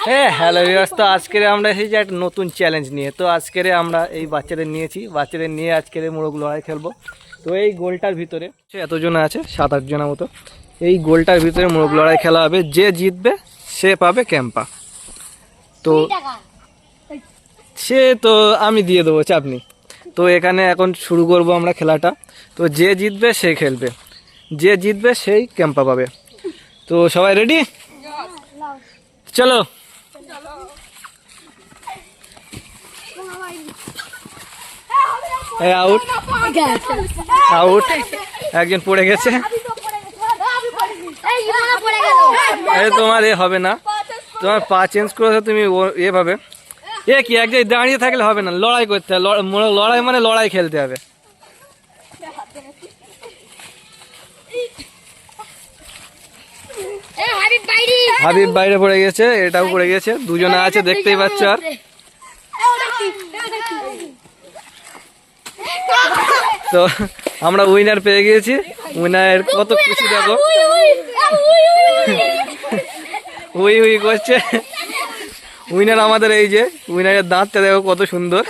হ্যাঁ hello viewers, তো আজকের আমরা এসেছি একটা নতুন চ্যালেঞ্জ নিয়ে। তো আজকের আমরা এই বাচ্চাদের নিয়ে আজকের মোরগ লড়াই খেলবো। তো এই গোলটার ভিতরে এতজন আছে, 7-8 জনের মতো। এই গোলটার ভিতরে মোরগ লড়াই খেলা হবে, যে জিতবে সে পাবে ক্যাম্পা। তো সে তো আমি দিয়ে দেবো, চাপ নেই। তো এখানে এখন শুরু করব আমরা খেলাটা। তো যে জিতবে সে খেলবে, যে জিতবে সেই ক্যাম্পা পাবে। তো সবাই রেডি? চলো। আউট আউট, একজন পড়ে গেছে। তোমার এ হবে না, তোমার পা চেঞ্জ করেছো তুমি, এভাবে কি এক জায়গায় দাঁড়িয়ে থাকলে হবে না, লড়াই করতে হবে। লড়াই মানে লড়াই খেলতে হবে। হাবিব বাইরে পড়ে গেছে, এটাও পড়ে গেছে, দুজনে আছে দেখতেই পাচ্ছ। আর তো আমরা উইনার পেয়ে গিয়েছি। উইনার কত খুশি দেখো, উই উই করছে। উইনার আমাদের এই যে উইনারের দাঁতটা দেখো কত সুন্দর।